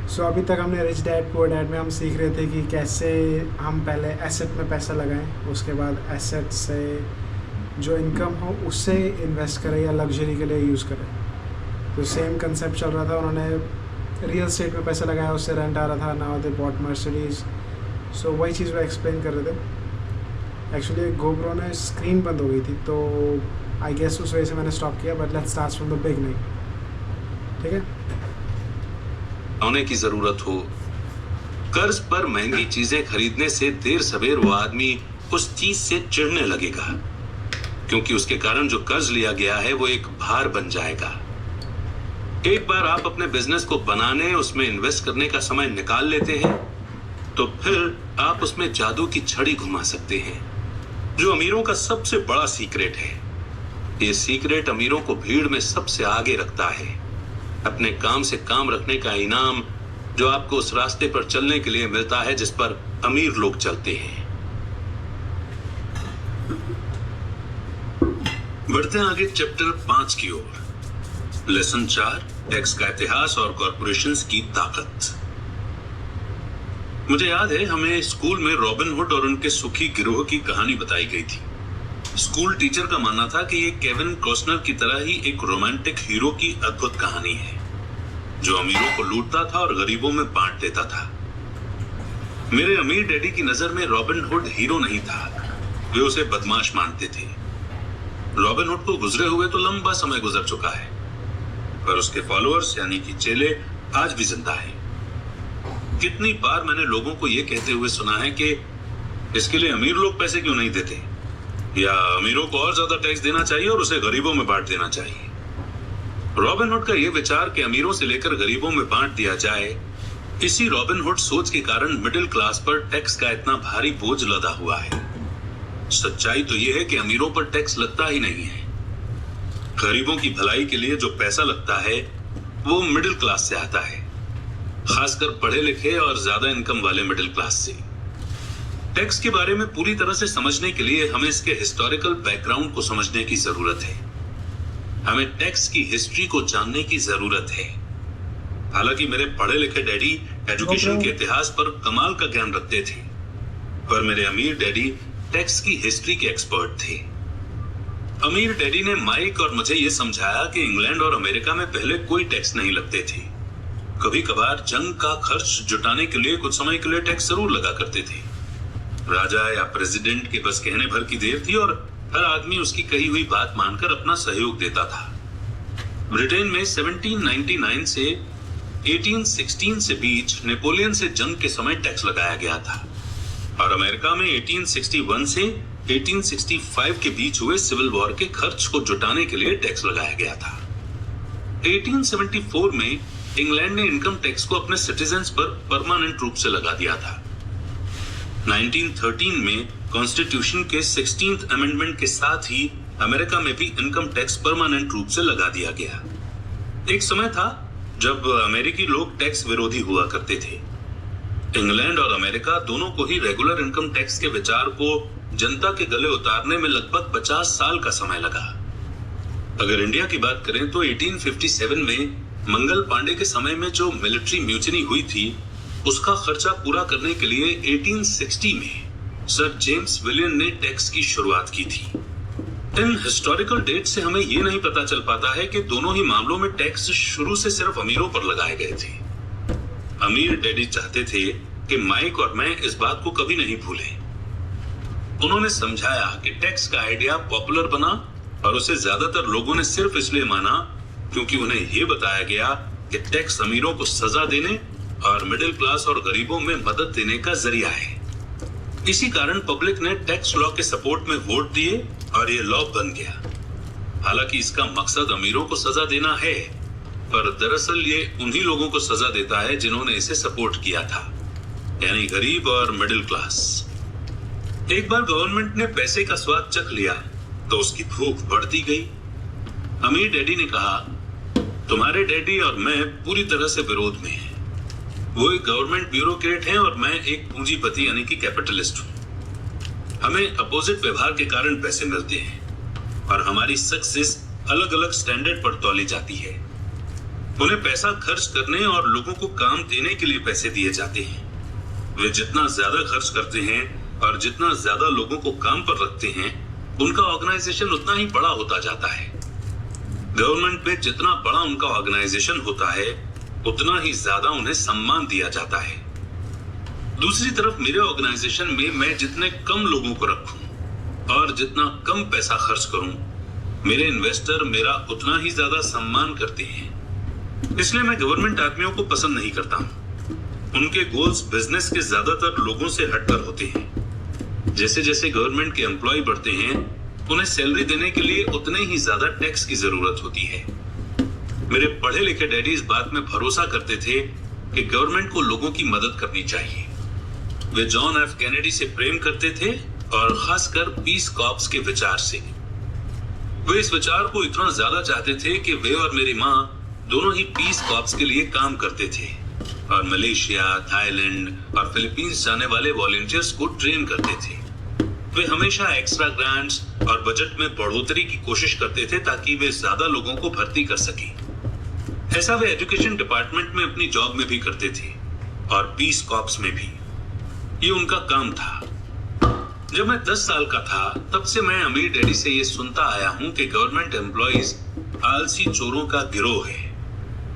सो अभी तक हमने रिच डैड पुअर डैड में हम सीख रहे थे कि कैसे हम पहले एसेट में पैसा लगाएं, उसके बाद एसेट से जो इनकम हो उससे इन्वेस्ट करें या लग्जरी के लिए यूज़ करें। तो सेम कंसेप्ट चल रहा था। उन्होंने रियल एस्टेट में पैसा लगाया, उससे रेंट आ रहा था। Now they bought Mercedes. So वही चीज़ वो एक्सप्लेन कर रहे थे। एक्चुअली गोप्रो ने स्क्रीन बंद हो गई थी, तो आई गेस उस वजह से मैंने स्टॉप किया। But let's start from the beginning, ठीक है। होने की जरूरत हो, कर्ज पर महंगी चीजें खरीदने से देर सवेर वो आदमी उस चीज से चिढ़ने लगेगा, क्योंकि उसके कारण जो कर्ज लिया गया है वो एक भार बन जाएगा। एक बार आप अपने बिजनेस को बनाने, उसमें इन्वेस्ट करने का समय निकाल लेते हैं, तो फिर आप उसमें जादू की छड़ी घुमा सकते हैं, जो अमीरों का सबसे बड़ा सीक्रेट है। ये सीक्रेट अमीरों को भीड़ में सबसे आगे रखता है। अपने काम से काम रखने का इनाम जो आपको उस रास्ते पर चलने के लिए मिलता है जिस पर अमीर लोग चलते हैं। बढ़ते हैं आगे चैप्टर 5 की ओर। लेसन 4, टैक्स का इतिहास और कॉर्पोरेशंस की ताकत। मुझे याद है हमें स्कूल में रॉबिन हुड और उनके सुखी गिरोह की कहानी बताई गई थी। स्कूल टीचर का मानना था कि ये केविन कॉस्टनर की तरह ही एक रोमांटिक हीरो की अद्भुत कहानी है, जो अमीरों को लूटता था और गरीबों में बांट देता था। मेरे अमीर डैडी की नजर में रॉबिन हुड हीरो नहीं था, वे उसे बदमाश मानते थे। रॉबिन हुड को गुजरे हुए तो लंबा समय गुजर चुका है, पर उसके फॉलोअर्स यानी कि चेले आज भी जिंदा हैं। कितनी बार मैंने लोगों को यह कहते हुए सुना है कि इसके लिए अमीर लोग पैसे क्यों नहीं देते, या अमीरों को और ज्यादा टैक्स देना चाहिए और उसे गरीबों में बांट देना चाहिए। रॉबिन हुड का यह विचार कि अमीरों से लेकर गरीबों में बांट दिया जाए, इसी रॉबिन हुड सोच के कारण मिडिल क्लास पर टैक्स का इतना भारी बोझ लदा हुआ है। सच्चाई तो यह है कि अमीरों पर टैक्स लगता ही नहीं है। गरीबों की भलाई के लिए जो पैसा लगता है वो मिडिल क्लास से आता है, खासकर पढ़े लिखे और ज्यादा इनकम वाले मिडिल क्लास से। टैक्स के बारे में पूरी तरह से समझने के लिए हमें इसके हिस्टोरिकल बैकग्राउंड को समझने की जरूरत है। हमें टैक्स की हिस्ट्री को जानने की जरूरत है। हालांकि मेरे पढ़े लिखे डैडी एजुकेशन के इतिहास पर कमाल का ज्ञान रखते थे, पर मेरे अमीर डैडी टैक्स की हिस्ट्री के एक्सपर्ट थे। अमीर डैडी ने माइक और मुझे यह समझाया कि इंग्लैंड और अमेरिका में पहले कोई टैक्स नहीं लगते थे। कभी कभार जंग का खर्च जुटाने के लिए कुछ समय के लिए टैक्स जरूर लगा करते थे। राजा या प्रेसिडेंट के बस कहने भर की देर थी और हर आदमी उसकी कही हुई बात मानकर अपना सहयोग देता था। ब्रिटेन में 1799 से 1816 से बीच नेपोलियन से जंग के समय टैक्स लगाया गया था, और अमेरिका में 1861 से 1865 के बीच हुए सिविल वॉर के खर्च को जुटाने के लिए टैक्स लगाया गया था। 1874 में इंग्लैंड ने इनकम टैक्स को अपने सिटीजन्स पर परमानेंट रूप से लगा दिया था। 1913 में कॉन्स्टिट्यूशन के 16th अमेंडमेंट के साथ ही अमेरिका में भी इनकम टैक्स परमानेंट रूप से लगा दिया गया। एक समय था जब अमेरिकी लोग टैक्स विरोधी हुआ करते थे। इंग्लैंड और अमेरिका दोनों को ही रेगुलर इनकम टैक्स के विचार को जनता के गले उतारने में लगभग 50 साल का समय लगा। अगर इंडिया की बात करें तो 1857 में मंगल पांडे के समय में जो मिलिट्री म्यूटिनी हुई थी, उसका खर्चा पूरा करने के लिए 1860 में सर जेम्स विलियम ने टैक्स की शुरुआत की थी। इन हिस्टोरिकल डेट से हमें यह नहीं पता चल पाता है कि दोनों ही मामलों में टैक्स शुरू से सिर्फ अमीरों पर लगाए गए थे। अमीर डैडी चाहते थे कि माइक और मैं इस बात को कभी नहीं भूलें। उन्होंने समझाया कि टैक्स का आइडिया पॉपुलर बना और उसे ज्यादातर लोगों ने सिर्फ इसलिए माना क्योंकि उन्हें यह बताया गया कि टैक्स अमीरों को सजा देने और मिडिल क्लास और गरीबों में मदद देने का जरिया है। इसी कारण पब्लिक ने टैक्स लॉ के सपोर्ट में वोट दिए और ये लॉ बन गया। हालांकि इसका मकसद अमीरों को सजा देना है, पर दरअसल ये उन्हीं लोगों को सजा देता है जिन्होंने इसे सपोर्ट किया था, यानी गरीब और मिडिल क्लास। एक बार गवर्नमेंट ने पैसे का स्वाद चख लिया तो उसकी भूख बढ़ती गई। अमीर डैडी ने कहा, तुम्हारे डैडी और मैं पूरी तरह से विरोध में हैं। वो एक गवर्नमेंट ब्यूरोक्रेट हैं और मैं एक पूंजीपति यानी कि कैपिटलिस्ट हूं। हमें अपोजिट व्यवहार के कारण पैसे मिलते हैं और हमारी सक्सेस अलग अलग स्टैंडर्ड पर तौली जाती है। उन्हें पैसा खर्च करने और लोगों को काम देने के लिए पैसे दिए जाते हैं। वे जितना ज्यादा खर्च करते हैं और जितना ज्यादा लोगों को काम पर रखते हैं, उनका ऑर्गेनाइजेशन उतना ही बड़ा होता जाता है। गवर्नमेंट में जितना बड़ा उनका ऑर्गेनाइजेशन होता है, उतना ही ज्यादा उन्हें सम्मान दिया जाता है। दूसरी तरफ मेरे ऑर्गेनाइजेशन में मैं जितने कम लोगों को रखूं और जितना कम पैसा खर्च करूं, मेरे इन्वेस्टर मेरा उतना ही ज्यादा सम्मान करते हैं। इसलिए मैं गवर्नमेंट आदमियों को पसंद नहीं करता हूं। उनके गोल्स बिजनेस के ज्यादातर लोगों से हटकर होते हैं। जैसे जैसे गवर्नमेंट के एम्प्लॉय बढ़ते हैं, उन्हें सैलरी देने के लिए उतने ही ज्यादा टैक्स की जरूरत होती है। मेरे पढ़े लिखे डैडी इस बात में भरोसा करते थे कि गवर्नमेंट को लोगों की मदद करनी चाहिए। वे जॉन एफ कैनेडी से प्रेम करते थे और खासकर पीस कॉर्प्स के विचार से। वे इस विचार को इतना ज्यादा चाहते थे कि वे और मेरी माँ दोनों ही पीस कॉर्प्स के लिए काम करते थे और मलेशिया, थाईलैंड और फिलीपींस जाने वाले वॉलंटियर्स को ट्रेन करते थे। वे हमेशा एक्स्ट्रा ग्रांट्स और बजट में बढ़ोतरी की कोशिश करते थे ताकि वे ज्यादा लोगों को भर्ती कर सकें। ऐसा वे एजुकेशन डिपार्टमेंट में अपनी जॉब में भी करते थे और पीस कॉर्प्स में भी। ये उनका काम था। जब मैं 10 साल का था, तब से मैं अमीर डैडी से ये सुनता आया हूँ कि गवर्नमेंट एम्प्लॉइज आलसी चोरों का गिरोह है,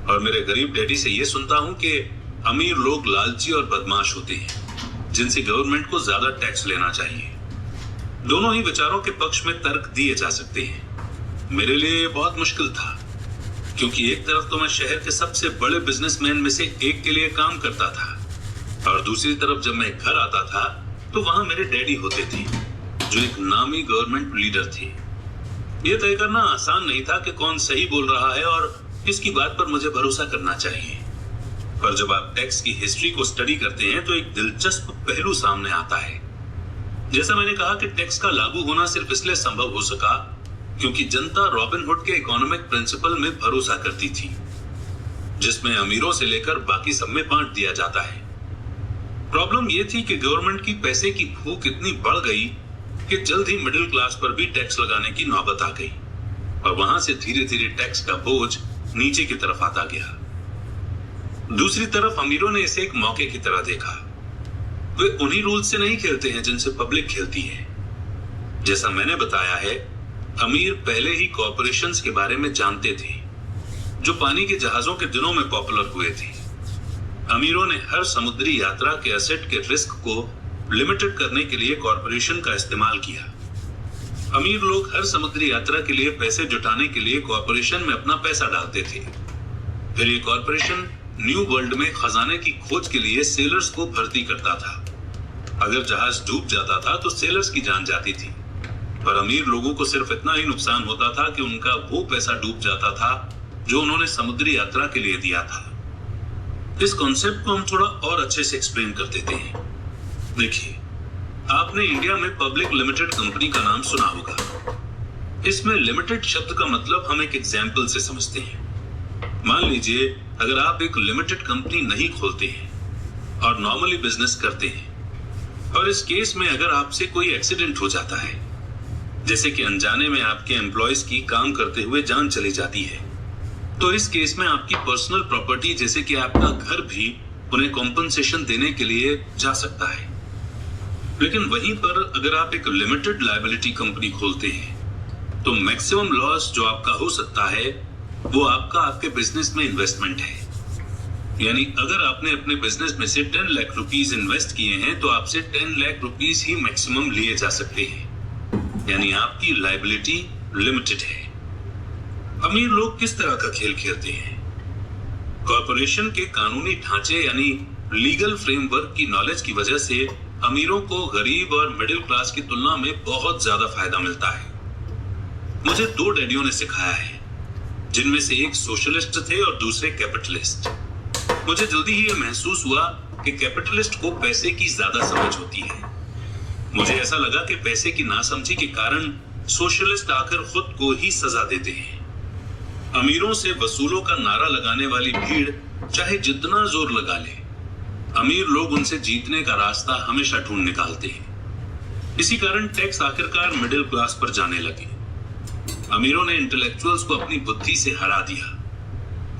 और मेरे गरीब डैडी से ये सुनता हूँ कि अमीर लोग लालची और बदमाश होते हैं, जिनसे गवर्नमेंट को ज्यादा टैक्स लेना चाहिए। दोनों ही विचारों के पक्ष में तर्क दिए जा सकते हैं। मेरे लिए ये बहुत मुश्किल था, क्योंकि एक तरफ तो मैं शहर के सबसे बड़े बिजनेसमैन में से एक के लिए काम करता था, और दूसरी तरफ जब मैं घर आता था तो वहां मेरे डैडी होते थे, जो एक नामी गवर्नमेंट लीडर थे। यह तय करना आसान नहीं था कि कौन सही बोल रहा है और किसकी बात पर मुझे भरोसा करना चाहिए। पर जब आप टैक्स की हिस्ट्री को स्टडी करते हैं तो एक दिलचस्प पहलू सामने आता है। जैसा मैंने कहा कि टैक्स का लागू होना सिर्फ इसलिए संभव हो सका क्योंकि जनता रॉबिनहुड के इकोनॉमिक प्रिंसिपल में भरोसा करती थी, जिसमें अमीरों से लेकर बाकी सब में बांट दिया जाता है। प्रॉब्लम यह थी कि गवर्नमेंट की पैसे की भूख इतनी बढ़ गई कि जल्द ही मिडिल क्लास पर भी टैक्स लगाने की नौबत आ गई, और वहां से धीरे धीरे टैक्स का बोझ नीचे की तरफ आता गया। दूसरी तरफ अमीरों ने इसे एक मौके की तरह देखा। वे उन्हीं रूल्स से नहीं खेलते हैं जिनसे पब्लिक खेलती है। जैसा मैंने बताया है, अमीर पहले ही कॉर्पोरेशंस के बारे में जानते थे, जो पानी के जहाजों के दिनों में पॉपुलर हुए थे। अमीरों ने हर समुद्री यात्रा के एसेट के रिस्क को लिमिटेड करने के लिए कॉर्पोरेशन का इस्तेमाल किया। अमीर लोग हर समुद्री यात्रा के लिए पैसे जुटाने के लिए कॉर्पोरेशन में अपना पैसा डालते थे। फिर ये कॉर्पोरेशन न्यू वर्ल्ड में खजाने की खोज के लिए सेलर्स को भर्ती करता था। अगर जहाज डूब जाता था तो सेलर्स की जान जाती थी, पर अमीर लोगों को सिर्फ इतना ही नुकसान होता था कि उनका वो पैसा डूब जाता था जो उन्होंने समुद्री यात्रा के लिए दिया था। इस कॉन्सेप्ट को हम थोड़ा और अच्छे से एक्सप्लेन कर देते हैं। देखिए, आपने इंडिया में पब्लिक लिमिटेड कंपनी का नाम सुना होगा। इसमें लिमिटेड शब्द का मतलब हम एक एग्जाम्पल से समझते हैं। मान लीजिए अगर आप एक लिमिटेड कंपनी नहीं खोलते हैं और नॉर्मली बिजनेस करते हैं, और इस केस में अगर आपसे कोई एक्सीडेंट हो जाता है, जैसे कि अनजाने में आपके एम्प्लॉयज की काम करते हुए जान चली जाती है, तो इस केस में आपकी पर्सनल प्रॉपर्टी जैसे कि आपका घर भी उन्हें कॉम्पनसेशन देने के लिए जा सकता है। लेकिन वहीं पर अगर आप एक लिमिटेड लायबिलिटी कंपनी खोलते हैं तो मैक्सिमम लॉस जो आपका हो सकता है वो आपके बिजनेस में इन्वेस्टमेंट है। यानी अगर आपने अपने बिजनेस में से 10 लाख रुपीस इन्वेस्ट किए हैं तो आपसे 10 लाख रुपीस ही मैक्सिमम लिए जा सकते हैं। यानी आपकी लायबिलिटी लिमिटेड है। अमीर लोग किस तरह का खेल खेलते हैं? कॉर्पोरेशन के कानूनी ढांचे यानी लीगल फ्रेमवर्क की नॉलेज की वजह से अमीरों को गरीब और मिडिल क्लास की तुलना में बहुत ज्यादा फायदा मिलता है। मुझे 2 डैडियों ने सिखाया है, जिनमें से एक सोशलिस्ट थे और दूसरे कैपिटलिस्ट। मुझे जल्दी ही यह महसूस हुआ कि कैपिटलिस्ट को पैसे की ज्यादा समझ होती है। मुझे ऐसा लगा कि पैसे की नासमझी के कारण सोशलिस्ट आकर खुद को ही सजा देते हैं। अमीरों से वसूलों का नारा लगाने वाली भीड़ चाहे जितना जोर लगा ले, अमीर लोग उनसे जीतने का रास्ता हमेशा ढूंढ निकालते हैं। इसी कारण टैक्स आखिरकार मिडिल क्लास पर जाने लगे। अमीरों ने इंटेलेक्चुअल्स को अपनी बुद्धि से हरा दिया।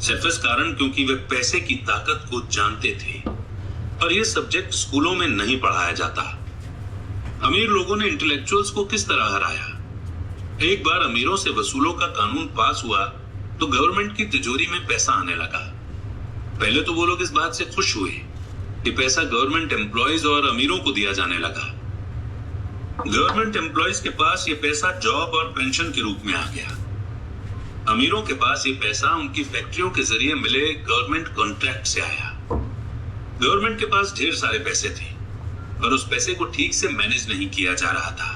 सिर्फ इस कारण क्योंकि वे पैसे की ताकत को जानते थे और यह सब्जेक्ट स्कूलों में नहीं पढ़ाया जाता। अमीर लोगों ने इंटेलेक्चुअल्स को किस तरह हराया? एक बार अमीरों से वसूलों का कानून पास हुआ तो गवर्नमेंट की तिजोरी में पैसा आने लगा। पहले तो वो लोग इस बात से खुश हुए कि पैसा गवर्नमेंट एम्प्लॉयज और अमीरों को दिया जाने लगा। गवर्नमेंट एम्प्लॉयज के पास ये पैसा जॉब और पेंशन के रूप में आ गया। अमीरों के पास ये पैसा उनकी फैक्ट्रियों के जरिए मिले गवर्नमेंट कॉन्ट्रैक्ट से आया। गवर्नमेंट के पास ढेर सारे पैसे थे और उस पैसे को ठीक से मैनेज नहीं किया जा रहा था।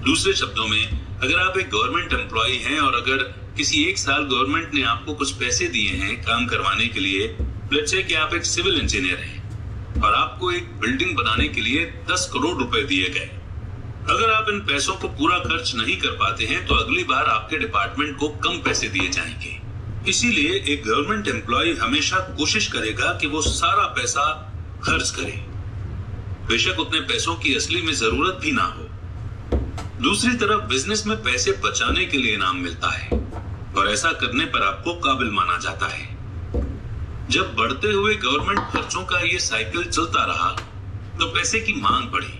दूसरे शब्दों में, अगर आप एक गवर्नमेंट एम्प्लॉय हैं और अगर किसी एक साल गवर्नमेंट ने आपको कुछ पैसे दिए हैं काम करवाने के लिए, लेट्स से कि आप एक सिविल इंजीनियर हैं और आपको एक बिल्डिंग बनाने के लिए 10 करोड़ रुपए दिए गए। अगर आप इन पैसों को पूरा खर्च नहीं कर पाते हैं तो अगली बार आपके डिपार्टमेंट को कम पैसे दिए जाएंगे। इसीलिए एक गवर्नमेंट एम्प्लॉय हमेशा कोशिश करेगा कि वो सारा पैसा खर्च करे, बेशक उतने पैसों की असली में जरूरत भी ना हो। दूसरी तरफ बिजनेस में पैसे बचाने के लिए इनाम मिलता है और ऐसा करने पर आपको काबिल माना जाता है। जब बढ़ते हुए गवर्नमेंट खर्चों का ये साइकिल चलता रहा तो पैसे की मांग बढ़ी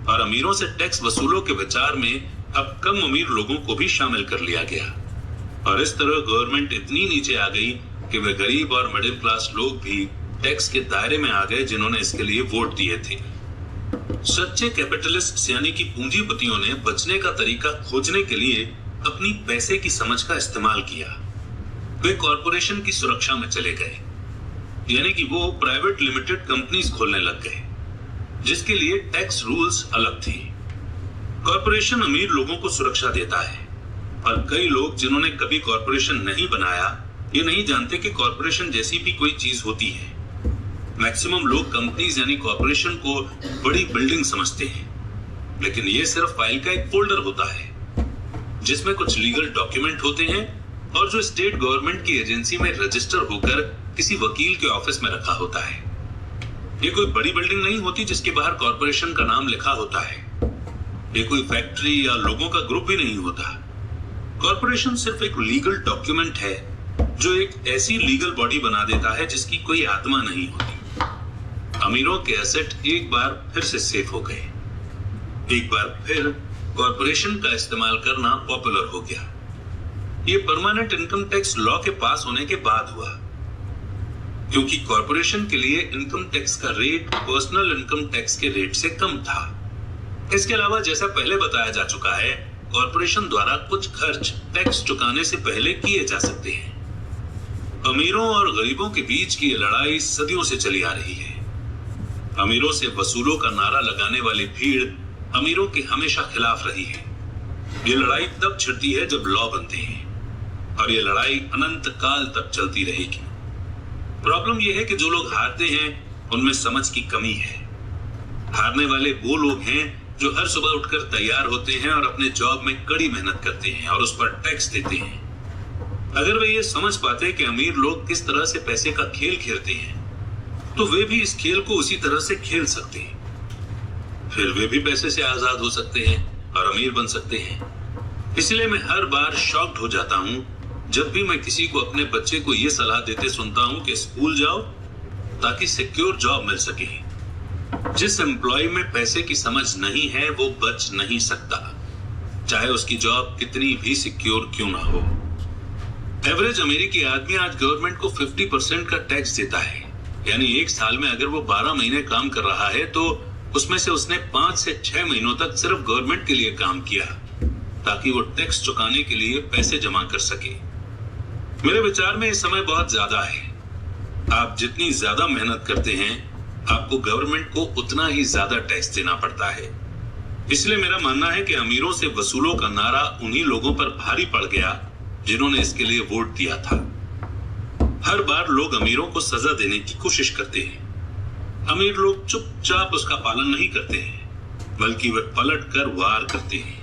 और अमीरों से टैक्स वसूलों के विचार में अब कम अमीर लोगों को भी शामिल कर लिया गया और इस तरह गवर्नमेंट इतनी नीचे आ गई कि वे गरीब और मिडिल क्लास लोग भी टैक्स के दायरे में आ गए जिन्होंने इसके लिए वोट दिए थे। सच्चे कैपिटलिस्ट यानी कि पूंजीपतियों ने बचने का तरीका खोजने के लिए अपनी पैसे की समझ का इस्तेमाल किया। वे कॉरपोरेशन की सुरक्षा में चले गए, यानी कि वो प्राइवेट लिमिटेड कंपनीज खोलने लग गए जिसके लिए टैक्स रूल्स अलग थे। कॉरपोरेशन अमीर लोगों को सुरक्षा देता है और कई लोग जिन्होंने कभी कॉरपोरेशन नहीं बनाया ये नहीं जानते कि कॉरपोरेशन जैसी भी कोई चीज होती है। मैक्सिमम लोग कंपनीज यानी कॉरपोरेशन को बड़ी बिल्डिंग समझते हैं, लेकिन ये सिर्फ फाइल का एक फोल्डर होता है जिसमें कुछ लीगल डॉक्यूमेंट होते हैं और जो स्टेट गवर्नमेंट की एजेंसी में रजिस्टर होकर किसी वकील के ऑफिस में रखा होता है। ये कोई बड़ी बिल्डिंग नहीं होती जिसके बाहर कॉरपोरेशन का नाम लिखा होता है। ये कोई फैक्ट्री या लोगों का ग्रुप भी नहीं होता। कॉरपोरेशन सिर्फ एक लीगल डॉक्यूमेंट है जो एक ऐसी लीगल बॉडी बना देता है जिसकी कोई आत्मा नहीं होती। अमीरों के एसेट एक बार फिर से सेफ हो गए। एक बार फिर कॉरपोरेशन का इस्तेमाल करना पॉपुलर हो गया। ये परमानेंट इनकम टैक्स लॉ के पास होने के बाद हुआ, क्योंकि कॉरपोरेशन के लिए इनकम टैक्स का रेट पर्सनल इनकम टैक्स के रेट से कम था। इसके अलावा जैसा पहले बताया जा चुका है, कॉरपोरेशन द्वारा कुछ खर्च टैक्स चुकाने से पहले किए जा सकते हैं। अमीरों और गरीबों के बीच की लड़ाई सदियों से चली आ रही है। अमीरों से वसूलों का नारा लगाने वाली भीड़ अमीरों के हमेशा खिलाफ रही है। ये लड़ाई तब छिड़ती है जब लॉ बनते हैं और ये लड़ाई अनंत काल तक चलती रहेगी। प्रॉब्लम यह है कि जो लोग हारते हैं उनमें समझ की कमी है। हारने वाले वो लोग हैं जो हर सुबह उठकर तैयार होते हैं और अपने जॉब में कड़ी मेहनत करते हैं और उस पर टैक्स देते हैं। अगर वे ये समझ पाते कि अमीर लोग किस तरह से पैसे का खेल खेलते हैं तो वे भी इस खेल को उसी तरह से खेल सकते हैं। फिर वे भी पैसे से आजाद हो सकते हैं और अमीर बन सकते हैं। इसलिए मैं हर बार शॉक्ड हो जाता हूं जब भी मैं किसी को अपने बच्चे को यह सलाह देते सुनता हूं कि स्कूल जाओ ताकि सिक्योर जॉब मिल सके। जिस एम्प्लॉय में पैसे की समझ नहीं है वो बच नहीं सकता, चाहे उसकी जॉब कितनी भी सिक्योर क्यों ना हो। एवरेज अमेरिकी आदमी आज गवर्नमेंट को 50% का टैक्स देता है, यानी एक साल में अगर वो 12 महीने काम कर रहा है तो उसमें से उसने 5 से 6 महीनों तक सिर्फ गवर्नमेंट के लिए काम किया ताकि वो टैक्स चुकाने के लिए पैसे जमा कर सके। मेरे विचार में इस समय बहुत ज्यादा है। आप जितनी ज्यादा मेहनत करते हैं आपको गवर्नमेंट को उतना ही ज्यादा टैक्स देना पड़ता है। इसलिए मेरा मानना है कि अमीरों से वसूलों का नारा उन्हीं लोगों पर भारी पड़ गया जिन्होंने इसके लिए वोट दिया था। हर बार लोग अमीरों को सजा देने की कोशिश करते हैं। अमीर लोग चुपचाप उसका पालन नहीं करते हैं, बल्कि वे पलट कर वार करते हैं।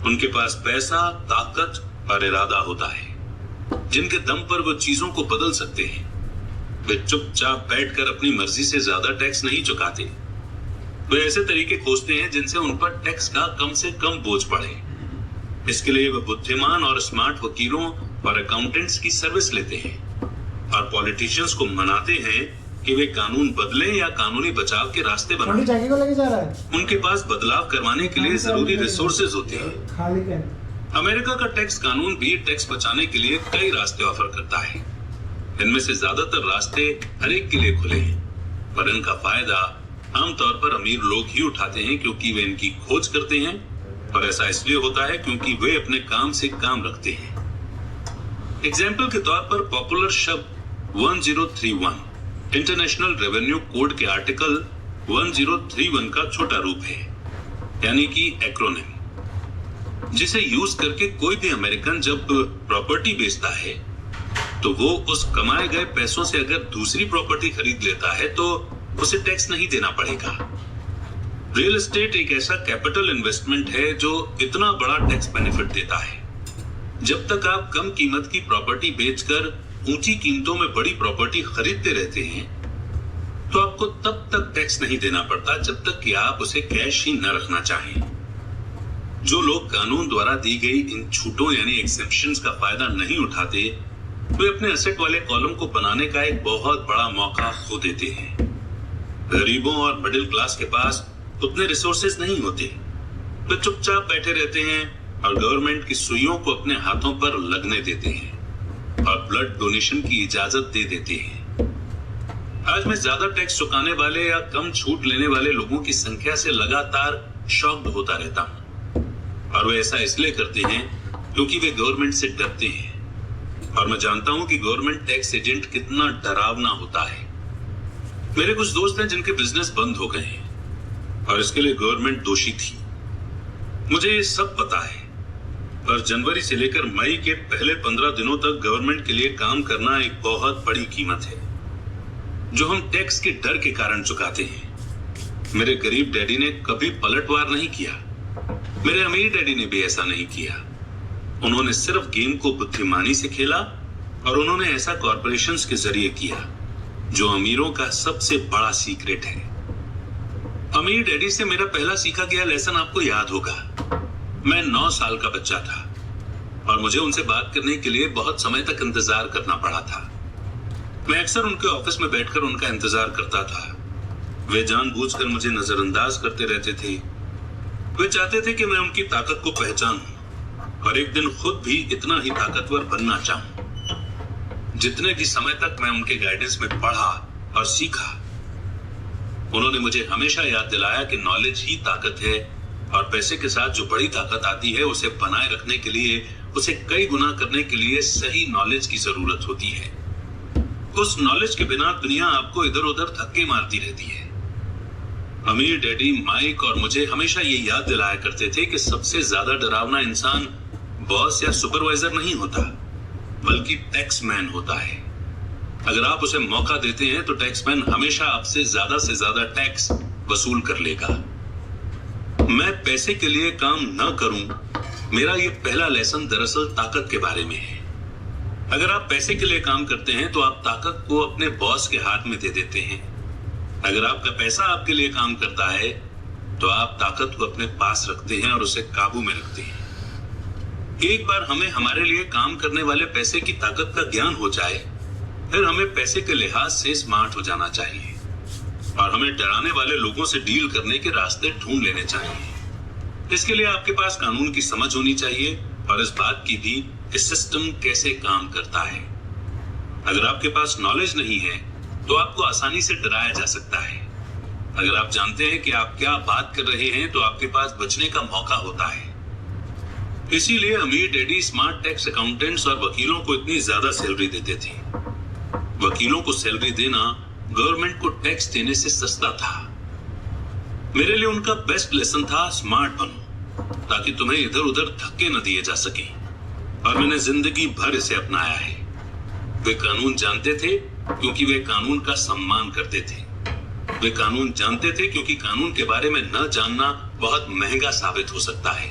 उनके पास पैसा, ताकत और इरादा होता है जिनके दम पर वो चीजों को बदल सकते हैं। वे चुपचाप बैठकर अपनी मर्जी से ज्यादा टैक्स नहीं चुकाते। वे ऐसे तरीके खोजते हैं जिनसे उन पर टैक्स का कम से कम बोझ पड़े। इसके लिए वे बुद्धिमान और स्मार्ट वकीलों और अकाउंटेंट्स की सर्विस लेते हैं। और पॉलिटिशियंस को मनाते हैं कि वे कानून बदले या कानूनी बचाव के रास्ते बनाएं। जाके को लेके जा रहा है। उनके पास बदलाव करवाने के लिए जरूरी रिसोर्सेज होते हैं। खाली क्या? अमेरिका का टैक्स कानून भी टैक्स बचाने के लिए कई रास्ते ऑफर करता है। इनमें से ज्यादातर रास्ते हर एक के लिए खुले हैं, पर इनका फायदा आमतौर पर अमीर लोग ही उठाते हैं क्योंकि वे इनकी खोज करते हैं, और ऐसा इसलिए होता है क्योंकि वे अपने काम से काम रखते हैं। एग्जाम्पल के तौर पर पॉपुलर शब्द 1031 इंटरनेशनल रेवेन्यू कोड के आर्टिकल 1031 का छोटा रूप है, यानी कि एक्रोनिम, जिसे यूज करके कोई भी अमेरिकन जब प्रॉपर्टी बेचता है तो वो उस कमाए गए पैसों से अगर दूसरी प्रॉपर्टी खरीद लेता है तो उसे टैक्स नहीं देना पड़ेगा। रियल एस्टेट एक ऐसा कैपिटल इन्वेस्टमेंट है जो इतना बड़ा टैक्स बेनिफिट देता है। जब तक आप कम कीमत की प्रॉपर्टी बेचकर ऊंची कीमतों में बड़ी प्रॉपर्टी खरीदते रहते हैं तो आपको तब तक टैक्स नहीं देना पड़ता जब तक कि आप उसे कैश ही न रखना चाहें। जो लोग कानून द्वारा दी गई इन छूटों यानी एक्सेप्शंस का फायदा नहीं उठाते, वे अपने एसेट वाले कॉलम को बनाने का एक बहुत बड़ा मौका खो देते हैं। गरीबों और मिडिल क्लास के पास उतने रिसोर्सेज नहीं होते, वे चुपचाप बैठे रहते हैं और गवर्नमेंट की सुइयों को अपने हाथों पर लगने देते हैं और ब्लड डोनेशन की इजाजत दे देते हैं। आज मैं ज्यादा टैक्स चुकाने वाले या कम छूट लेने वाले लोगों की संख्या से लगातार शॉक्ड होता रहता हूं, और वे ऐसा इसलिए करते हैं क्योंकि वे गवर्नमेंट से डरते हैं। और मैं जानता हूं कि गवर्नमेंट टैक्स एजेंट कितना डरावना होता है। मेरे कुछ दोस्त हैं जिनके बिजनेस बंद हो गए हैं और इसके लिए गवर्नमेंट दोषी थी। मुझे ये सब पता है, पर जनवरी से लेकर मई के पहले 15 दिनों तक गवर्नमेंट के लिए काम करना एक बहुत बड़ी कीमत है जो हम टैक्स के डर के कारण चुकाते हैं। मेरे गरीब डैडी ने कभी पलटवार नहीं किया, मेरे अमीर डैडी ने भी ऐसा नहीं किया। उन्होंने सिर्फ गेम को बुद्धिमानी से खेला, और उन्होंने ऐसा कॉर्पोरेशंस के जरिए किया जो अमीरों का सबसे बड़ा सीक्रेट है। अमीर डैडी से मेरा पहला सीखा गया लेसन आपको याद होगा। मैं 9 साल का बच्चा था और मुझे उनसे बात करने के लिए बहुत समय तक इंतजार करना पड़ा था। मैं अक्सर उनके ऑफिस में बैठकर उनका इंतजार करता था। वे जानबूझकर मुझे नजरअंदाज करते रहते थे। वे चाहते थे कि मैं उनकी ताकत को पहचानूं और एक दिन खुद भी इतना ही ताकतवर बनना चाहूं। जितने भी समय तक मैं उनके गाइडेंस में पढ़ा और सीखा, उन्होंने मुझे हमेशा याद दिलाया कि नॉलेज ही ताकत है, और पैसे के साथ जो बड़ी ताकत आती है उसे बनाए रखने के लिए, उसे कई गुना करने के लिए सही नॉलेज की जरूरत होती है। उस नॉलेज के बिना दुनिया आपको इधर उधर धक्के मारती रहती है। अमीर डैडी, माइक और मुझे हमेशा ये याद दिलाया करते थे कि सबसे ज्यादा डरावना इंसान बॉस या सुपरवाइजर नहीं होता, बल्कि टैक्समैन होता है। अगर आप उसे मौका देते हैं तो टैक्समैन हमेशा आपसे ज्यादा टैक्स वसूल कर लेगा। मैं पैसे के लिए काम न करूं, मेरा ये पहला लेसन दरअसल ताकत के बारे में है। अगर आप पैसे के लिए काम करते हैं तो आप ताकत को अपने बॉस के हाथ में दे देते हैं। अगर आपका पैसा आपके लिए काम करता है तो आप ताकत को अपने पास रखते हैं और उसे काबू में रखते हैं। एक बार हमें हमारे लिए काम करने वाले पैसे की ताकत का ज्ञान हो जाए, फिर हमें पैसे के लिहाज से स्मार्ट हो जाना चाहिए और हमें डराने वाले लोगों से डील करने के रास्ते ढूंढ लेने चाहिए। इसके लिए आपके पास कानून की समझ होनी चाहिए और इस बात की भी कि सिस्टम कैसे काम करता है। अगर आपके पास नॉलेज नहीं है तो आपको आसानी से डराया जा सकता है। अगर आप जानते हैं कि आप क्या बात कर रहे हैं तो आपके पास बचने का मौका होता है। इसीलिए अमीर डैडी स्मार्ट टैक्स अकाउंटेंट्स और वकीलों को इतनी ज्यादा सैलरी देते थे। वकीलों को सैलरी देना गवर्नमेंट को टैक्स देने से सस्ता था। मेरे लिए उनका बेस्ट लेसन था स्मार्ट बनो, ताकि तुम्हें इधर उधर धक्के न दिए जा सके, और मैंने जिंदगी भर इसे अपनाया है। वे कानून जानते थे क्योंकि वे कानून का सम्मान करते थे। वे कानून जानते थे क्योंकि कानून के बारे में न जानना बहुत महंगा साबित हो सकता है।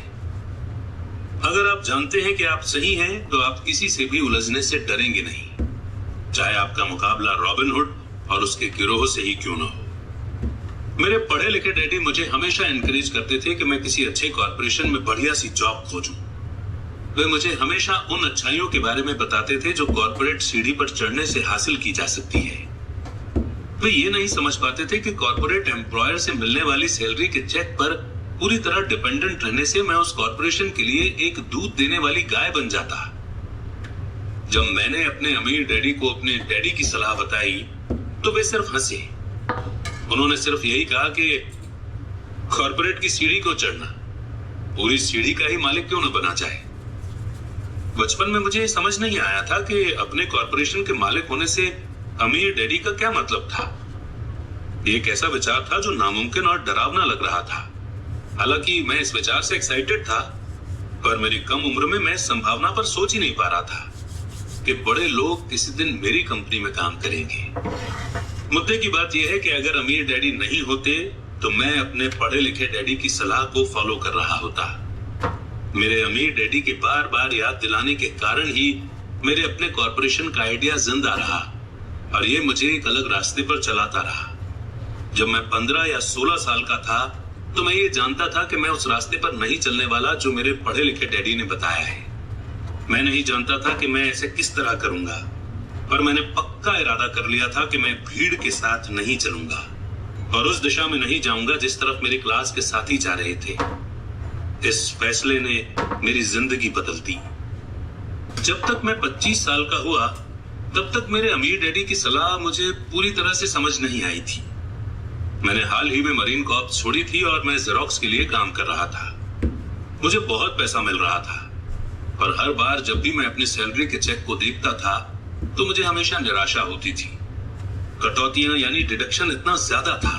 अगर आप जानते हैं कि आप सही हैं तो आप किसी से भी उलझने से डरेंगे नहीं, चाहे आपका मुकाबला रॉबिनहुड और उसके गिरोह से ही क्यों न हो। मेरे पढ़े लिखे डैडी मुझे हमेशा एनकरेज करते थे कि मैं किसी अच्छे कॉर्पोरेशन में बढ़िया सी जॉब खोजूं। वे मुझे हमेशा उन अच्छाइयों के बारे में बताते थे जो कॉर्पोरेट सीढ़ी पर चढ़ने से हासिल की जा सकती है। वे ये नहीं समझ पाते थे कि कॉर्पोरेट एम्प्लॉयर से मिलने वाली सैलरी के चेक पर पूरी तरह डिपेंडेंट रहने से मैं उस कॉर्पोरेशन के लिए एक दूध देने वाली गाय बन जाता। जब मैंने अपने अमीर डैडी को अपने डैडी की सलाह बताई तो वे सिर्फ हंसे। उन्होंने सिर्फ यही कहा कि कॉर्पोरेट की सीढ़ी को चढ़ना, पूरी सीढ़ी का ही मालिक क्यों न बना जाए। बचपन में मुझे समझ नहीं आया था कि अपने कॉर्पोरेशन के मालिक होने से अमीर डैडी का क्या मतलब था। एक ऐसा विचार था जो नामुमकिन और डरावना लग रहा था। हालांकि मैं इस विचार से एक्साइटेड था, पर मेरी कम उम्र में मैं इस संभावना पर सोच ही नहीं पा रहा था कि बड़े लोग किसी दिन मेरी कंपनी में काम करेंगे। मुद्दे की बात यह है कि अगर अमीर डैडी नहीं होते तो मैं अपने पढ़े लिखे डैडी की सलाह को फॉलो कर रहा होता। मेरे अमीर डैडी के बार बार याद दिलाने के कारण ही मेरे अपने कॉर्पोरेशन का आइडिया जिंदा रहा और ये मुझे एक अलग रास्ते पर चलाता रहा। जब मैं 15 या 16 साल का था तो मैं ये जानता था कि मैं उस रास्ते पर नहीं चलने वाला जो मेरे पढ़े लिखे डैडी ने बताया है। मैं नहीं जानता था कि मैं ऐसे किस तरह करूंगा, पर मैंने पक्का इरादा कर लिया था कि मैं भीड़ के साथ नहीं चलूंगा और उस दिशा में नहीं जाऊंगा जिस तरफ मेरी क्लास के साथी जा रहे थे। इस फैसले ने मेरी जिंदगी बदल दी। जब तक मैं 25 साल का हुआ तब तक मेरे अमीर डैडी की सलाह मुझे पूरी तरह से समझ नहीं आई थी। मैंने हाल ही में मरीन कॉर्प्स छोड़ी थी और मैं जेरोक्स के लिए काम कर रहा था। मुझे बहुत पैसा मिल रहा था, पर हर बार जब भी मैं अपनी सैलरी के चेक को देखता था तो मुझे हमेशा निराशा होती थी। कटौतियां यानी डिडक्शन इतना ज्यादा था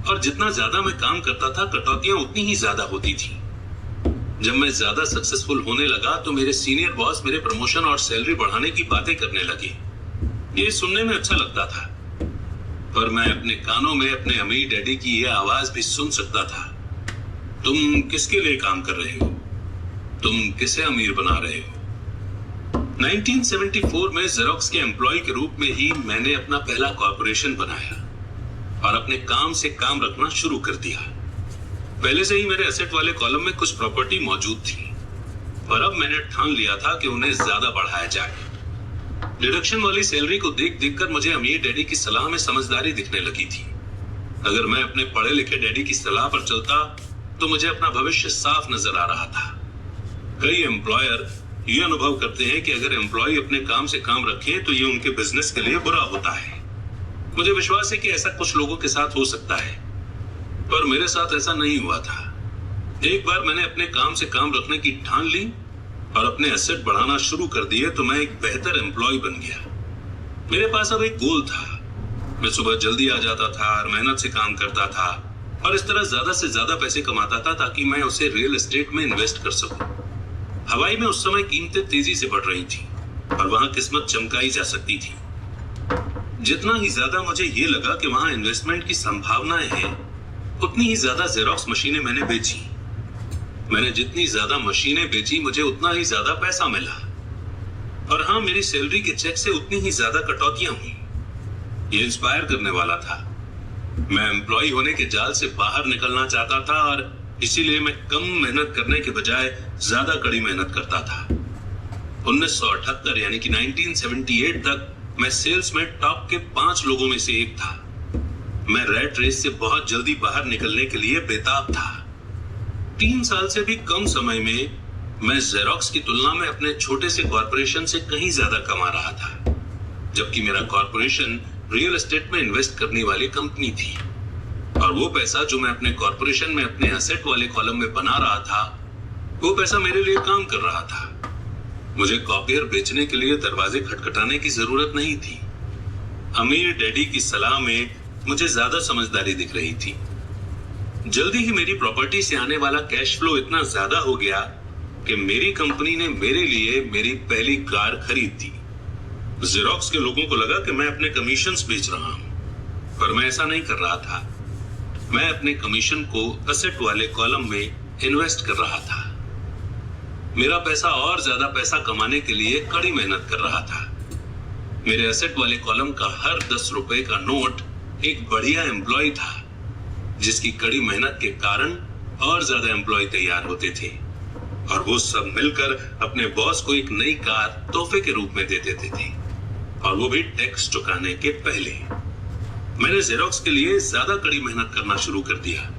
और जितना ज्यादा मैं काम करता था कटौतियां उतनी ही ज्यादा होती थी। जब मैं ज्यादा सक्सेसफुल होने लगा तो मेरे सीनियर बॉस मेरे प्रमोशन और सैलरी बढ़ाने की बातें करने लगे। ये सुनने में अच्छा लगता था, पर मैं अपने कानों में अपने अमीर डैडी की यह आवाज भी सुन सकता था। तुम किसके लिए काम कर रहे हो? तुम किसे अमीर बना रहे हो? 1974 में जेरोक्स के एम्प्लॉय के रूप में ही मैंने अपना पहला कॉर्पोरेशन बनाया और अपने काम से काम रखना शुरू कर दिया। पहले से ही मेरे एसेट वाले कॉलम में कुछ प्रॉपर्टी मौजूद थी, पर अब मैंने ठान लिया था कि उन्हें ज्यादा बढ़ाया जाए। डिडक्शन वाली सैलरी को देख देखकर मुझे अमीर डैडी की सलाह में समझदारी दिखने लगी थी। अगर मैं अपने पढ़े लिखे डैडी की सलाह पर चलता तो मुझे अपना भविष्य साफ नजर आ रहा था। कई एम्प्लॉयर ये अनुभव करते हैं कि अगर एम्प्लॉय अपने काम से काम रखे तो ये उनके बिजनेस के लिए बुरा होता है। मुझे विश्वास है कि ऐसा कुछ लोगों के साथ हो सकता है, पर मेरे साथ ऐसा नहीं हुआ था। एक बार मैंने अपने काम से काम रखने की ठान ली और अपने एसेट बढ़ाना शुरू कर दिए तो मैं एक बेहतर एम्प्लॉय बन गया। मेरे पास अब एक गोल था। मैं सुबह जल्दी आ जाता था और मेहनत से काम करता था और इस तरह ज्यादा से ज्यादा पैसे कमाता था ताकि मैं उसे रियल एस्टेट में इन्वेस्ट कर सकूं। हवाई में उस समय कीमतें तेजी से बढ़ रही थी और वहां किस्मत चमकाई जा सकती थी। जितना ही ज्यादा मुझे ये लगा कि वहां इन्वेस्टमेंट की संभावनाएं हैं, उतनी ही ज्यादा जेरोक्स मशीनें मैंने बेची। मैंने जितनी ज्यादा मशीनें बेची मुझे उतना ही ज्यादा पैसा मिला और हाँ, मेरी सैलरी के चेक से उतनी ही ज्यादा कटौतियां हुई। ये इंस्पायर करने वाला था। मैं एम्प्लॉय होने के जाल से बाहर निकलना चाहता था और इसीलिए मैं कम मेहनत करने के बजाय ज्यादा कड़ी मेहनत करता था। 1978 यानी कि 1978 तक मैं सेल्स में टॉप के 5 लोगों में से एक था। मैं रैट रेस से बहुत जल्दी बाहर निकलने के लिए बेताब था। 3 साल से भी कम समय में मैं जेरोक्स की तुलना में अपने छोटे से कॉर्पोरेशन से कहीं ज्यादा कमा रहा था, जबकि मेरा कॉर्पोरेशन रियल एस्टेट में इन्वेस्ट करने वाली कंपनी थी और वो पैसा जो मैं अपने कॉर्पोरेशन में अपने एसेट वाले कॉलम में बना रहा था, वो पैसा मेरे लिए काम कर रहा था। मुझे कॉपियर बेचने के लिए दरवाजे खटखटाने की जरूरत नहीं थी। अमीर डैडी की सलाह में मुझे ज्यादा समझदारी दिख रही थी। जल्दी ही मेरी प्रॉपर्टी से आने वाला कैश फ्लो इतना ज्यादा हो गया कि मेरी कंपनी ने मेरे लिए मेरी पहली कार खरीद दी। जेरोक्स के लोगों को लगा कि मैं अपने कमीशंस बेच रहा हूं, पर मैं ऐसा नहीं कर रहा था। मैं अपने कमीशन को एसेट वाले कॉलम में इन्वेस्ट कर रहा था। मेरा पैसा और ज्यादा पैसा कमाने के लिए कड़ी मेहनत कर रहा था। मेरे एसेट वाले कॉलम का हर 10 रुपए का नोट एक बढ़िया एम्प्लॉय था, जिसकी कड़ी मेहनत के कारण और ज्यादा एम्प्लॉय तैयार होते थे और वो सब मिलकर अपने बॉस को एक नई कार तोहफे के रूप में दे देते थे, और वो भी टैक्स चुकाने के पहले। मैंने जेरोक्स के लिए ज्यादा कड़ी मेहनत करना शुरू कर दिया।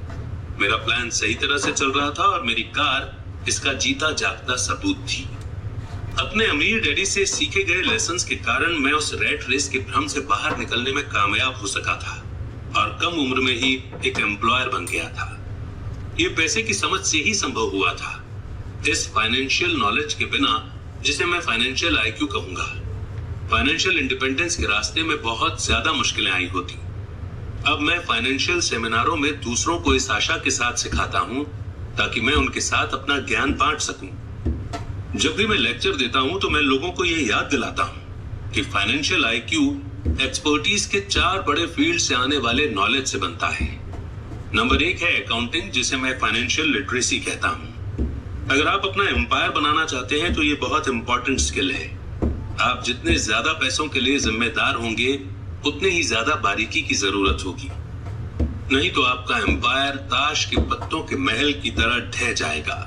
मेरा प्लान सही तरह से चल रहा था और मेरी कार इसका जीता जागता सबूत थी। अपने अमीर डैडी से सीखे गए लेसन्स के कारण मैं उस रैट रेस के भ्रम से बाहर निकलने में कामयाब हो सका था और कम उम्र में ही एक एम्प्लॉयर बन गया था। ये पैसे की समझ से ही संभव हुआ था। इस फाइनेंशियल नॉलेज के बिना, जिसे मैं फाइनेंशियल आईक्यू कहूंगा, फाइनेंशियल इंडिपेंडेंस के रास्ते में बहुत ज्यादा मुश्किलें आई होती। अब मैं फाइनेंशियल सेमिनारों में दूसरों को इस आशा के साथ सिखाता हूं ताकि मैं उनके साथ अपना ज्ञान बांट सकूं। जब भी मैं लेक्चर देता हूं तो मैं लोगों को यह याद दिलाता हूं कि फाइनेंशियल आईक्यू एक्सपर्टीज के 4 बड़े फील्ड से आने वाले नॉलेज से बनता है। नंबर 1 है अकाउंटिंग, जिसे मैं फाइनेंशियल लिटरेसी कहता हूं। अगर आप अपना एम्पायर बनाना चाहते हैं तो ये बहुत इंपॉर्टेंट स्किल है। आप जितने ज्यादा पैसों के लिए जिम्मेदार होंगे, उतने ही ज्यादा बारीकी की जरूरत होगी। नहीं तो आपका एम्पायर ताश के पत्तों के महल की तरह ढह जाएगा।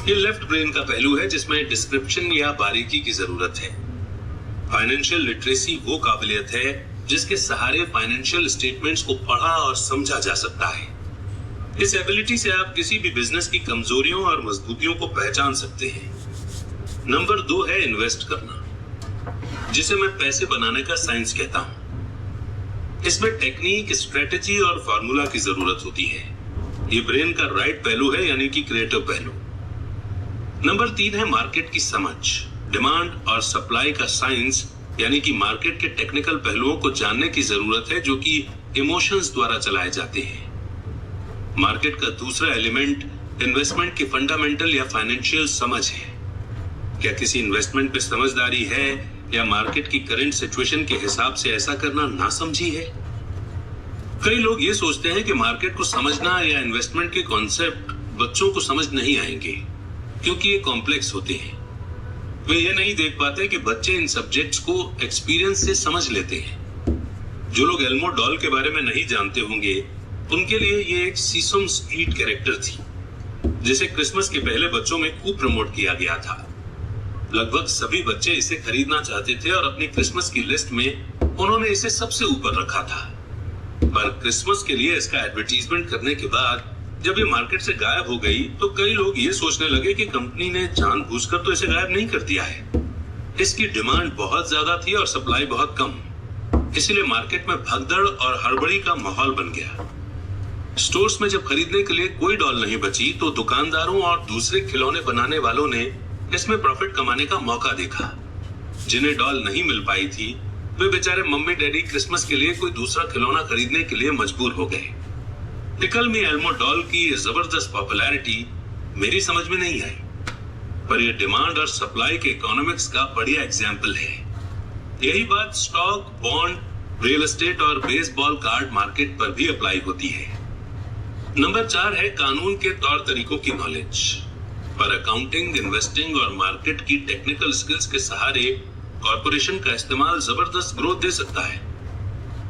ये लेफ्ट ब्रेन का पहलू है जिसमें डिस्क्रिप्शन या बारीकी की जरूरत है। फाइनेंशियल लिटरेसी वो काबिलियत है जिसके सहारे फाइनेंशियल स्टेटमेंट्स को पढ़ा और समझा जा सकता है। इस एबिलिटी से आप किसी भी बिजनेस की कमजोरियों और मजबूतियों को पहचान सकते हैं। नंबर 2 है इन्वेस्ट करना, जिसे मैं पैसे बनाने का साइंस कहता हूं। इसमें टेक्निक, स्ट्रेटेजी और फॉर्मूला की जरूरत होती है। ये ब्रेन का राइट पहलू है, यानी कि क्रिएटिव पहलू। नंबर 3 है मार्केट की समझ, डिमांड और सप्लाई का साइंस, यानी कि मार्केट के टेक्निकल पहलुओं को जानने की जरूरत है जो कि इमोशंस द्वारा चलाए जाते हैं। मार्केट का दूसरा एलिमेंट इन्वेस्टमेंट की फंडामेंटल या फाइनेंशियल समझ है। क्या किसी इन्वेस्टमेंट पे समझदारी है या मार्केट की करंट सिचुएशन के हिसाब से ऐसा करना नासमझी है? कई लोग ये सोचते हैं कि मार्केट को समझना या इन्वेस्टमेंट के कॉन्सेप्ट बच्चों को समझ नहीं आएंगे क्योंकि ये कॉम्प्लेक्स होते हैं। वे ये नहीं देख पाते कि बच्चे इन सब्जेक्ट्स को एक्सपीरियंस से समझ लेते हैं। जो लोग एल्मो डॉल के बारे में नहीं जानते होंगे, उनके लिए ये एक सीसम स्ट्रीट कैरेक्टर थी, जिसे क्रिसमस के पहले बच्चों में खूब प्रमोट किया गया था। लगभग सभी बच्चे इसे खरीदना चाहते थे और अपनी क्रिसमस की लिस्ट में उन्होंने इसे सबसे ऊपर रखा था। पर क्रिसमस के लिए इसका एडवर्टीजमेंट करने के बाद जब ये मार्केट से गायब हो गई तो कई लोग ये सोचने लगे कि कंपनी ने जानबूझकर तो इसे गायब नहीं कर दिया है। इसकी डिमांड बहुत ज्यादा थी और सप्लाई बहुत कम, इसीलिए मार्केट में भगदड़ और हड़बड़ी का माहौल बन गया। स्टोर्स में जब खरीदने के लिए कोई डॉल नहीं बची तो दुकानदारों और दूसरे खिलौने बनाने वालों ने इसमें प्रॉफिट कमाने का मौका देखा। जिन्हें डॉल नहीं मिल पाई थी, वे बेचारे मम्मी डैडी क्रिसमस के लिए कोई दूसरा खिलौना खरीदने के लिए मजबूर हो गए। टिकल मी एल्मो डॉल की जबरदस्त पॉपुलैरिटी मेरी समझ में नहीं आई, पर यह डिमांड और सप्लाई के इकोनॉमिक्स का बढ़िया एग्जाम्पल है। यही बात स्टॉक, बॉन्ड, रियल एस्टेट और बेसबॉल कार्ड मार्केट पर भी अप्लाई होती है। नंबर 4 है कानून के तौर तरीकों की नॉलेज। पर अकाउंटिंग, इन्वेस्टिंग और मार्केट की टेक्निकल स्किल्स के सहारे कॉर्पोरेशन का इस्तेमाल जबरदस्त ग्रोथ दे सकता है।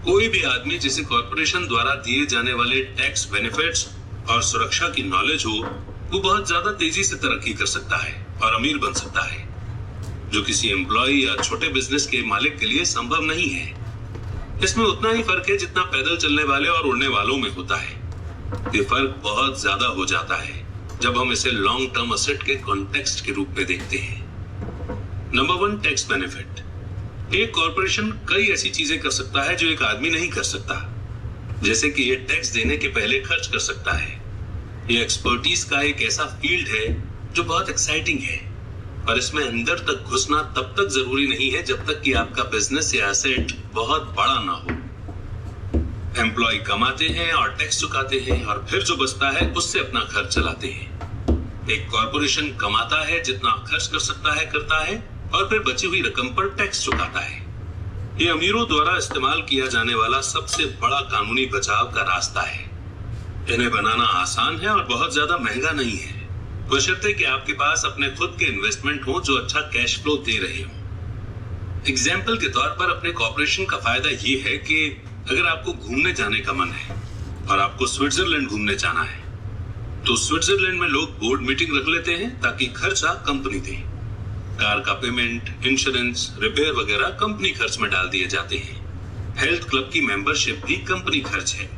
कोई भी आदमी जिसे कॉर्पोरेशन द्वारा दिए जाने वाले टैक्स बेनिफिट्स और सुरक्षा की नॉलेज हो, वो बहुत ज्यादा तेजी से तरक्की कर सकता है और अमीर बन सकता है, जो किसी एम्प्लॉय या छोटे बिजनेस के मालिक के लिए संभव नहीं है। इसमें उतना ही फर्क है जितना पैदल चलने वाले और उड़ने वालों में होता है। ये फर्क बहुत ज्यादा हो जाता है जब हम इसे लॉन्ग टर्म एसेट के कॉन्टेक्स्ट के रूप में देखते हैं। Number 1, tax benefit. एक कॉर्पोरेशन कई ऐसी चीजें कर सकता है जो एक आदमी नहीं कर सकता, जैसे कि ये टैक्स देने के पहले खर्च कर सकता है। ये एक्सपर्टीज का एक ऐसा फील्ड है जो बहुत एक्साइटिंग है, पर इसमें अंदर तक घुसना तब तक जरूरी नहीं है जब तक कि आपका बिजनेस या एसेट बहुत बड़ा ना हो। एम्प्लॉय कमाते हैं और टैक्स चुकाते हैं और फिर जो बचता है उससे अपना खर्च चलाते हैं। एक कॉर्पोरेशन कमाता है, जितना खर्च कर सकता है करता है और फिर बची हुई रकम पर टैक्स चुकाता है। ये अमीरों द्वारा इस्तेमाल किया जाने वाला सबसे बड़ा कानूनी बचाव का रास्ता है। इन्हें बनाना आसान है और बहुत ज्यादा महंगा नहीं है, बशर्ते कि आपके पास अपने खुद के इन्वेस्टमेंट हो जो अच्छा कैश फ्लो दे रहे हो। एग्जाम्पल के तौर पर अपने कॉर्पोरेशन का फायदा ये है कि अगर आपको घूमने जाने का मन है और आपको स्विट्जरलैंड घूमने जाना है, तो स्विट्जरलैंड में लोग बोर्ड मीटिंग रख लेते हैं ताकि खर्चा कंपनी दे। कार का पेमेंट, इंश्योरेंस, रिपेयर वगैरह कंपनी खर्च में डाल दिए जाते हैं। हेल्थ क्लब की मेंबरशिप भी कंपनी खर्च है।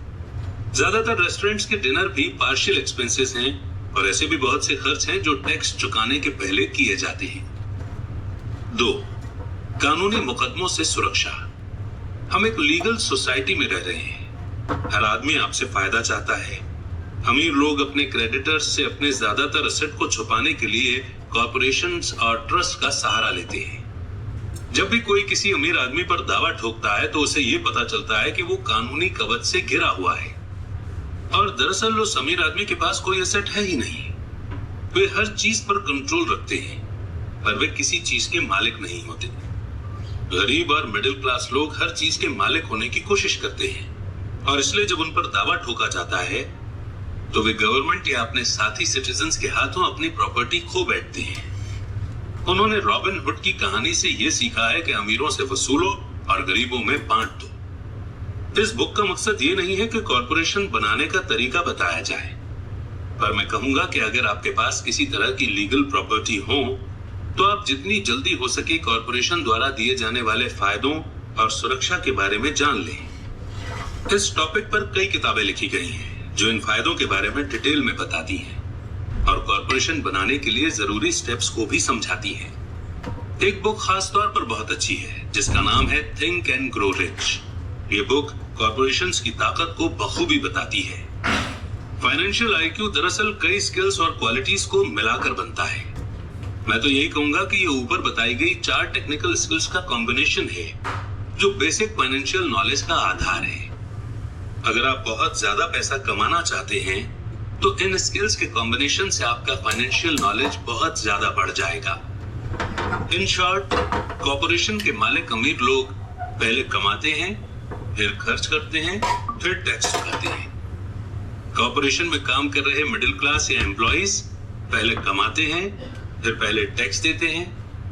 ज्यादातर रेस्टोरेंट्स के डिनर भी पार्शियल एक्सपेंसेस हैं और ऐसे भी बहुत से खर्च हैं जो टैक्स चुकाने के पहले किए जाते हैं। 2. कानूनी मुकदमों से सुरक्षा। हम एक लीगल सोसाइटी में रह रहे हैं। हर आदमी आपसे फायदा चाहता है। अमीर लोग अपने क्रेडिटर्स से अपने ज्यादातर एसेट को छुपाने के लिए कॉर्पोरेशंस और ट्रस्ट का सहारा लेते हैं। जब भी कोई किसी अमीर आदमी पर दावा ठोकता है तो उसे यह पता चलता है कि वो कानूनी कवच से घिरा हुआ है और दरअसल उस अमीर आदमी के पास कोई एसेट है ही नहीं। वे हर चीज पर कंट्रोल रखते हैं पर वे किसी चीज के मालिक नहीं होते। गरीब और मिडिल क्लास लोग हर चीज के मालिक होने की कोशिश करते हैं और इसलिए जब उन पर दावा ठोका जाता है तो वे गवर्नमेंट या अपने साथी सिटीजन्स के हाथों अपनी प्रॉपर्टी खो बैठते हैं। उन्होंने रॉबिन हुड की कहानी से यह सीखा है कि अमीरों से वसूलो और गरीबों में बांट दो। इस बुक का मकसद ये नहीं है कि कॉर्पोरेशन बनाने का तरीका बताया जाए, पर मैं कहूंगा कि अगर आपके पास किसी तरह की लीगल प्रॉपर्टी हो तो आप जितनी जल्दी हो सके कॉर्पोरेशन द्वारा दिए जाने वाले फायदों और सुरक्षा के बारे में जान लें। इस टॉपिक पर कई किताबें लिखी गई हैं जो इन फायदों के बारे में डिटेल में बताती हैं और कॉर्पोरेशन बनाने के लिए जरूरी स्टेप्स को भी समझाती हैं। एक बुक खास तौर पर बहुत अच्छी है जिसका नाम है थिंक एंड ग्रो रिच। ये बुक कॉर्पोरेशंस की ताकत को बखूबी बताती है। फाइनेंशियल आईक्यू दरअसल कई स्किल्स और क्वालिटीज को मिलाकर बनता है। मैं तो यही कहूंगा कि ये ऊपर बताई गई 4 टेक्निकल स्किल्स का कॉम्बिनेशन है जो बेसिक फाइनेंशियल नॉलेज का आधार है। अगर आप बहुत ज्यादा पैसा कमाना चाहते हैं तो इन स्किल्स के कॉम्बिनेशन से आपका फाइनेंशियल नॉलेज बहुत ज्यादा बढ़ जाएगा। इन शॉर्ट, कॉर्पोरेशन के मालिक अमीर लोग पहले कमाते हैं, फिर खर्च करते हैं, फिर टैक्स चुकाते हैं। कॉर्पोरेशन में काम कर रहे मिडिल क्लास या एम्प्लॉइज पहले कमाते हैं, फिर पहले टैक्स देते हैं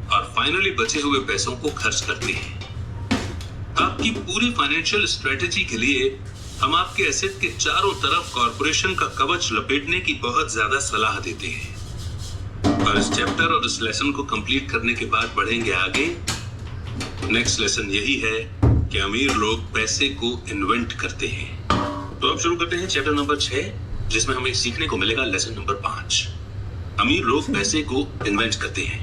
और फाइनली बचे हुए पैसों को खर्च करते हैं। आपकी पूरी फाइनेंशियल स्ट्रेटेजी के लिए हम आपके एसेट के चारों तरफ कॉर्पोरेशन का कवच लपेटने की बहुत ज्यादा सलाह देते हैं। और इस चैप्टर और इस लेसन को कंप्लीट करने के बाद बढ़ेंगे आगे। नेक्स्ट लेसन यही है कि अमीर लोग पैसे को इन्वेंट करते हैं। तो अब शुरू करते हैं चैप्टर नंबर 6 जिसमें हमें सीखने को मिलेगा लेसन नंबर 5। अमीर लोग पैसे को इन्वेंट करते हैं।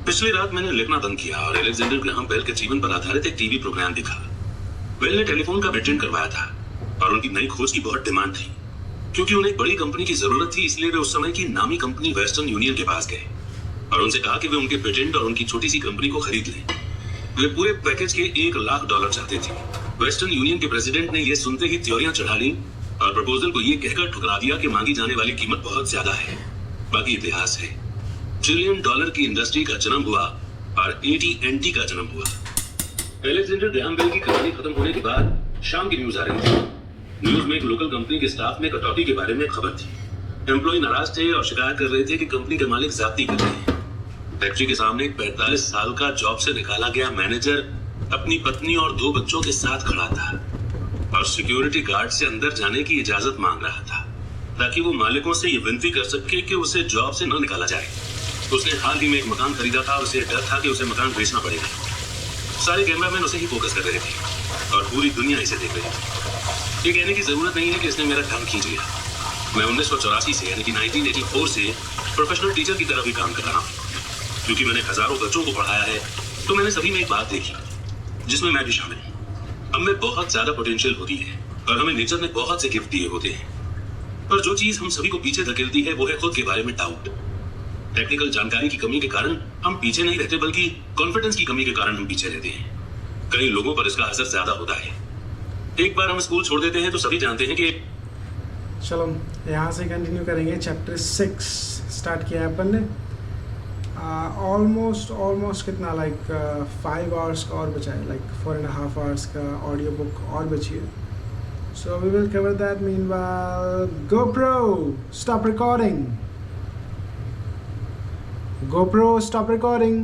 पिछली रात मैंने लिखना बंद किया और अलेक्जेंडर ग्राहम बेल के जीवन पर आधारित एक टीवी प्रोग्राम देखा। बेल ने टेलीफोन का पेटेंट करवाया था और उनकी नई खोज की बहुत डिमांड थी। क्योंकि उन्हें एक बड़ी कंपनी की जरूरत थी, इसलिए वे उस समय की नामी कंपनी वेस्टर्न यूनियन के पास गए और उनसे कहा कि वे उनके पेटेंट और उनकी छोटी सी कंपनी को खरीद लें। वे पूरे पैकेज के $1,00,000 चाहते थे। वेस्टर्न यूनियन के प्रेसिडेंट ने यह सुनते ही त्योरियां चढ़ा ली और प्रपोजल को यह कहकर ठुकरा दिया कि मांगी जाने वाली कीमत बहुत ज्यादा है। बाकी इतिहास है। $1 ट्रिलियन की इंडस्ट्री का जन्म हुआ और AT&T का जन्म हुआ। अलेक्जेंडर ग्राहम बेल की कहानी खत्म होने के बाद शाम की न्यूज आ रही थी। न्यूज में एक लोकल कंपनी के स्टाफ में कटौती के बारे में खबर थी। एम्प्लॉय नाराज थे और शिकायत कर रहे थे कि कंपनी के मालिक ज्यादती कर रहे हैं। फैक्ट्री के सामने एक 45 साल का जॉब से निकाला गया मैनेजर अपनी पत्नी और 2 बच्चों के साथ खड़ा था और सिक्योरिटी गार्ड से अंदर जाने की इजाजत मांग रहा था ताकि वो मालिकों से ये विनती कर सके कि उसे जॉब से न निकाला जाए। उसने हाल ही में एक मकान खरीदा था और उसे डर था कि उसे मकान बेचना पड़ेगा। सारे कैमरामैन उसे ही फोकस कर रहे थे और पूरी दुनिया इसे देख रही थी। ये कहने की जरूरत नहीं है कि इसने मेरा ध्यान खींच लिया। मैं 1984 से यानी कि 1984 से प्रोफेशनल टीचर की तरह भी काम कर रहा हूँ। क्योंकि मैंने हजारों बच्चों को पढ़ाया है तो मैंने सभी में एक बात देखी जिसमें मैं भी शामिल हूँ। हम में बहुत ज्यादा पोटेंशियल होती है और हमें नेचर ने बहुत से गिफ्ट दिए होते हैं, पर जो चीज हम सभी को पीछे धकेलती है वो है खुद के बारे में डाउट। टेक्निकल जानकारी की कमी के कारण हम पीछे नहीं रहते बल्कि कॉन्फिडेंस की कमी के कारण हम पीछे रहते हैं। कई लोगों पर इसका असर ज्यादा होता है। एक बार हम स्कूल छोड़ देते हैं तो सभी जानते हैं कि चलो यहाँ से कंटिन्यू करेंगे। चैप्टर 6 स्टार्ट किया है अपन ने। ऑलमोस्ट कितना लाइक 5 आवर्स का और बचा है, लाइक 4.5 आवर्स का ऑडियो बुक और बची है। So we will cover that. Meanwhile GoPro stop recording. GoPro stop recording.